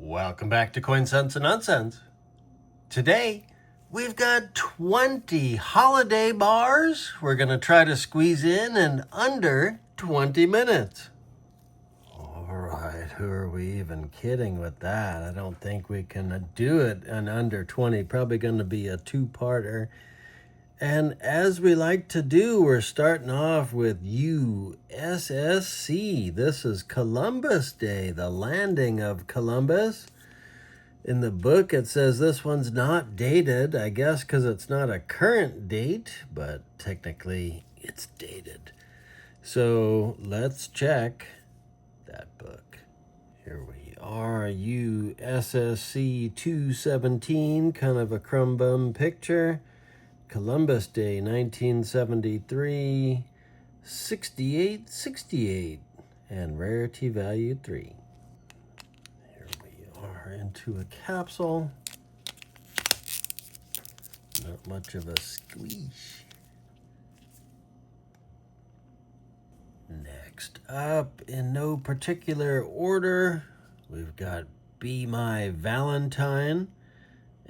Welcome back to Coin Sense and Nonsense. Today, we've got 20 holiday bars we're going to try to squeeze in under 20 minutes. All right, who are we even kidding with that? I don't think we can do it in under 20. Probably going to be a two-parter. And as we like to do, we're starting off with USSC. This is Columbus Day, the landing of Columbus. In the book, it says this one's not dated, I guess because it's not a current date, but technically it's dated. So let's check that book. Here we are, USSC 217, kind of a crumb bum picture. Columbus Day, 1973, 6868, and rarity value 3. Here we are into a capsule. Not much of a squeeze. Next up, in no particular order, we've got Be My Valentine.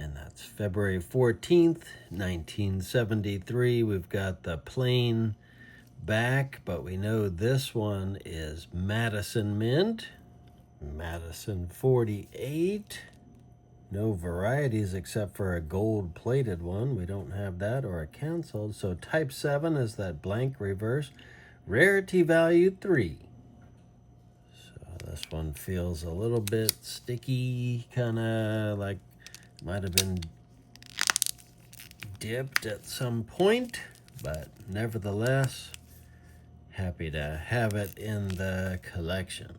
And that's February 14th, 1973. We've got the plain back, but we know this one is Madison Mint. Madison 48. No varieties except for a gold-plated one. We don't have that or a canceled. So type 7 is that blank reverse. Rarity value 3. So this one feels a little bit sticky, kind of like might have been dipped at some point, but nevertheless, happy to have it in the collection.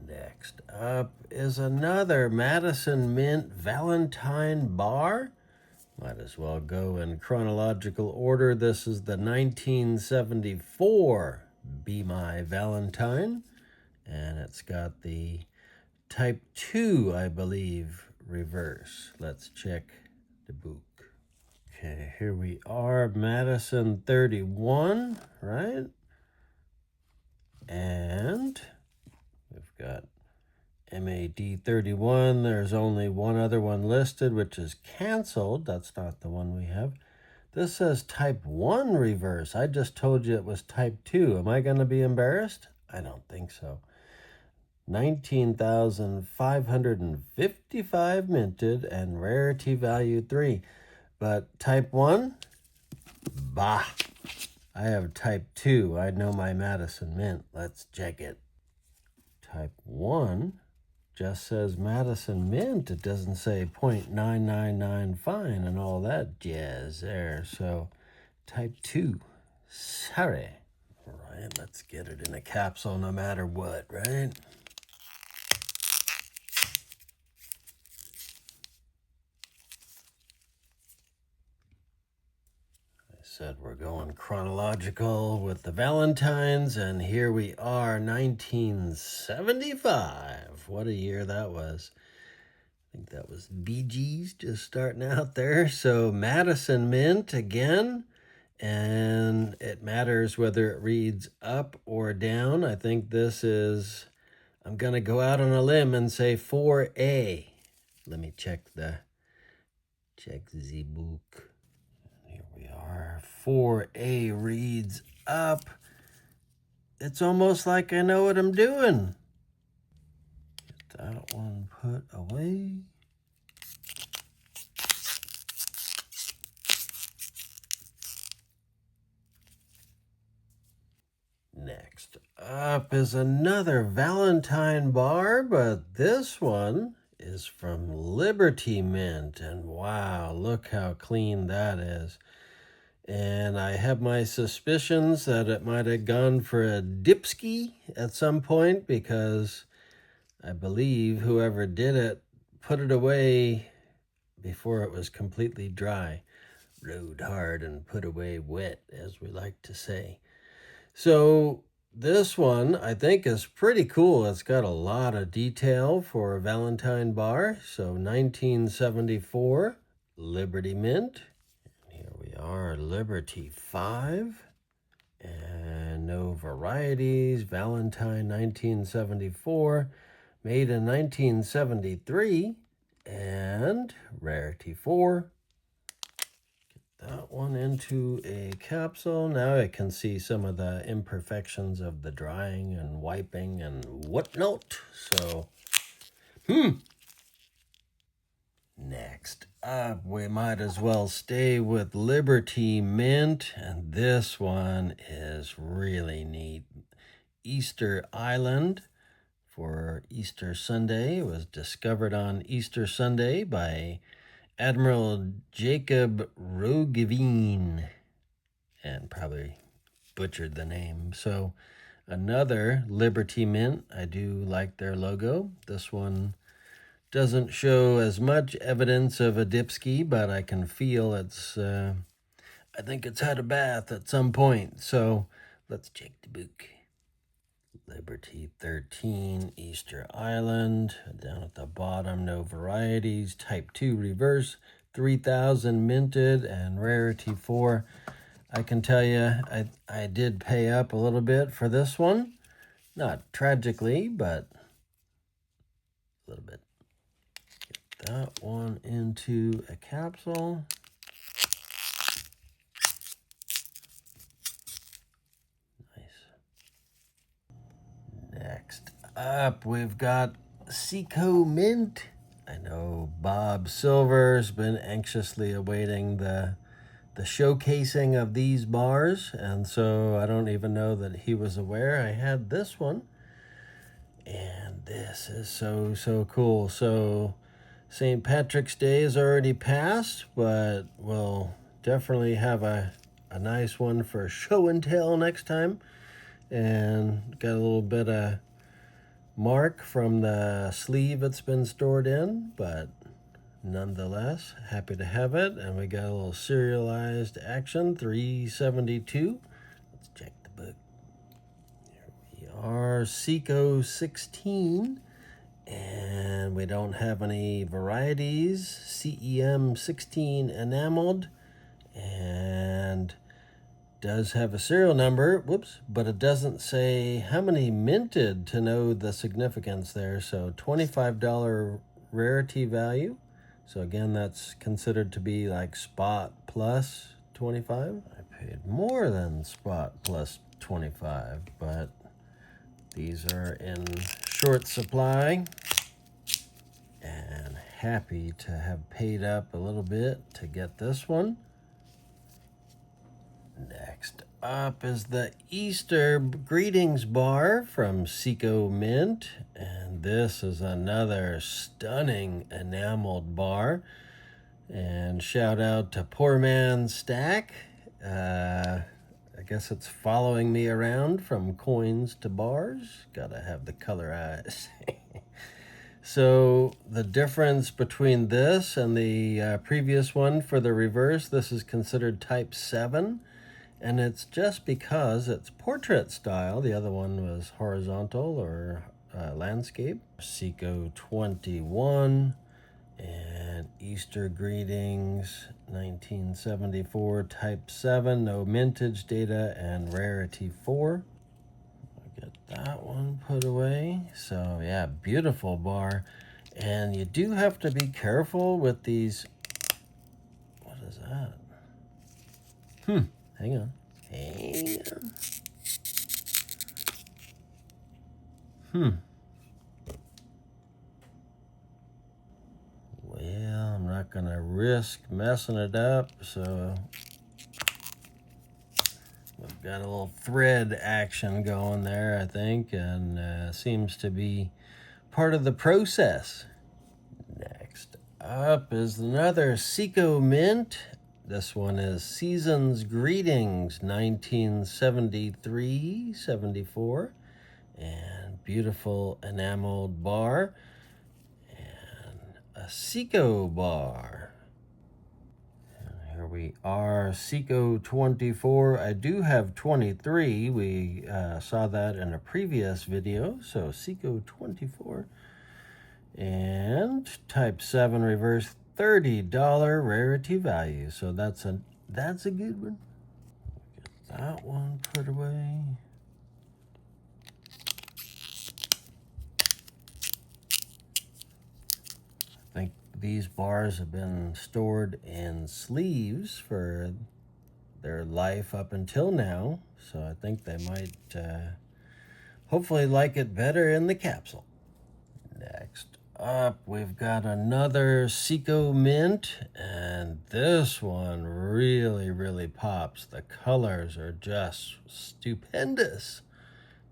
Next up is another Madison Mint Valentine bar. Might as well go in chronological order. This is the 1974 Be My Valentine, and it's got the type 2, I believe, reverse. Let's check the book. Okay, here we are, Madison 31, right? And we've got MAD 31. There's only one other one listed, which is canceled. That's not the one we have. This says type 1 reverse. I just told you it was type 2. Am I going to be embarrassed? I don't think so. 19,555 minted and rarity value 3. But type 1? Bah! I have type 2. I know my Madison Mint. Let's check it. Type 1 just says Madison Mint. It doesn't say 0.999 fine and all that jazz there. So type 2. Sorry. All right, let's get it in a capsule no matter what, right? Said we're going chronological with the Valentines, and here we are, 1975. What a year that was. I think that was Bee Gees just starting out there. So Madison Mint again, and it matters whether it reads up or down. I think this is, I'm going to go out on a limb and say 4A. Let me check the book. 4A reads up. It's almost like I know what I'm doing. Get that one put away. Next up is another Valentine bar, but this one is from Liberty Mint. And wow, look how clean that is. And I have my suspicions that it might have gone for a dipski at some point, because I believe whoever did it put it away before it was completely dry. Rode hard and put away wet, as we like to say. So this one I think is pretty cool. It's got a lot of detail for a Valentine bar. So 1974 Liberty Mint. Our Liberty 5, and no varieties. Valentine 1974. made in 1973, and rarity 4. Get that one into a capsule. Now I can see some of the imperfections of the drying and wiping and whatnot. So, next up, we might as well stay with Liberty Mint, and this one is really neat. Easter Island for Easter Sunday. It was discovered on Easter Sunday by Admiral Jacob Roggeveen, and probably butchered the name. So another Liberty Mint. I do like their logo. This one doesn't show as much evidence of a dipski, but I can feel it's, I think it's had a bath at some point. So let's check the book. Liberty 13, Easter Island. Down at the bottom, no varieties. Type 2 reverse, 3,000 minted, and rarity 4. I can tell you, I did pay up a little bit for this one. Not tragically, but a little bit. Get that one into a capsule. Next up, we've got Ceeco Mint. I know Bob Silver's been anxiously awaiting the showcasing of these bars, and so I don't even know that he was aware I had this one. And this is so cool. So St. Patrick's Day is already passed, but we'll definitely have a nice one for show and tell next time. And got a little bit of mark from the sleeve it's been stored in, but nonetheless, happy to have it. And we got a little serialized action, 372. Let's check the book. Here we are, Seco 16. And we don't have any varieties. CEM 16 enameled. And does have a serial number, but it doesn't say how many minted to know the significance there. So $25 rarity value. So again, that's considered to be like spot plus 25. I paid more than spot plus 25, but these are in short supply, and happy to have paid up a little bit to get this one. Next up is the Easter Greetings Bar from Ceeco Mint, and this is another stunning enameled bar. And shout out to Poor Man Stack. I guess it's following me around from coins to bars. Gotta have the color eyes. So the difference between this and the previous one for the reverse, this is considered type 7. And it's just because it's portrait style. The other one was horizontal or landscape. Ceco 21 and Easter Greetings 1974 type 7. No mintage data and rarity 4. I'll get that one put away. So yeah, beautiful bar. And you do have to be careful with these. What is that? Hang on. Well, I'm not going to risk messing it up, so we've got a little thread action going there, I think, and seems to be part of the process. Next up is another Ceeco Mint. This one is Season's Greetings, 1973-74. And beautiful enameled bar. And a Ceco bar. And here we are, Ceco 24. I do have 23. We saw that in a previous video. So Ceco 24. And type 7 reverse, $30 rarity value. So that's a good one. Get that one put away. think these bars have been stored in sleeves for their life up until now, so I think they might hopefully like it better in the capsule. Next up, we've got another Ceeco Mint, and this one really pops. The colors are just stupendous.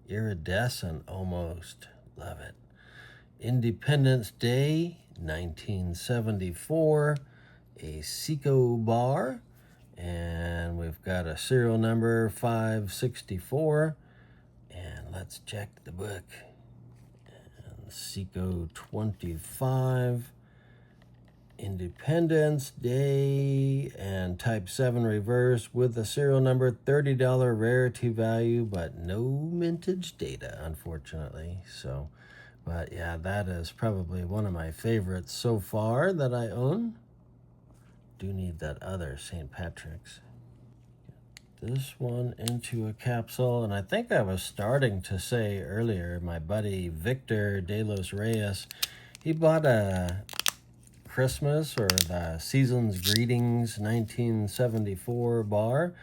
Iridescent almost. Love it. Independence Day, 1974, a Seco bar, and we've got a serial number 564, and let's check the book. And Seco 25, Independence Day, and type 7 reverse with a serial number, $30 rarity value, but no mintage data, unfortunately. So, but yeah, that is probably one of my favorites so far that I own. Do need that other St. Patrick's. This one into a capsule, and I think I was starting to say earlier, my buddy Victor de los Reyes, he bought a Christmas or the Season's Greetings 1974 bar,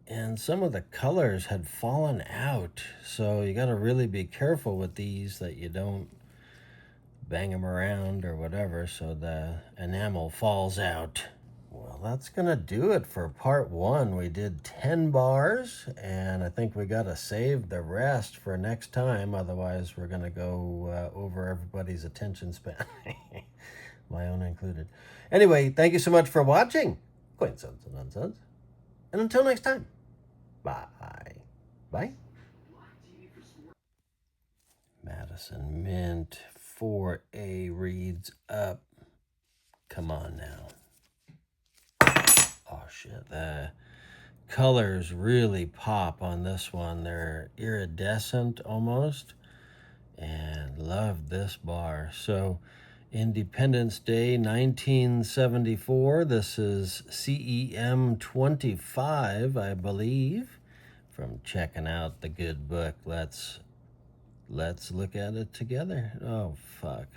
and some of the colors had fallen out, so you got to really be careful with these that you don't bang them around or whatever so the enamel falls out. Well, that's gonna do it for part 1. We did 10 bars, and I think we gotta save the rest for next time, otherwise we're gonna go over everybody's attention span, my own included. Anyway, thank you so much for watching Coincidence and Nonsense, and until next time, bye. Bye. Madison Mint 4A reads up. Come on now. Oh shit, the colors really pop on this one. They're iridescent almost, and love this bar. So Independence Day 1974, this is CEM 25, I believe, from checking out the good book. Let's look at it together. Oh fuck.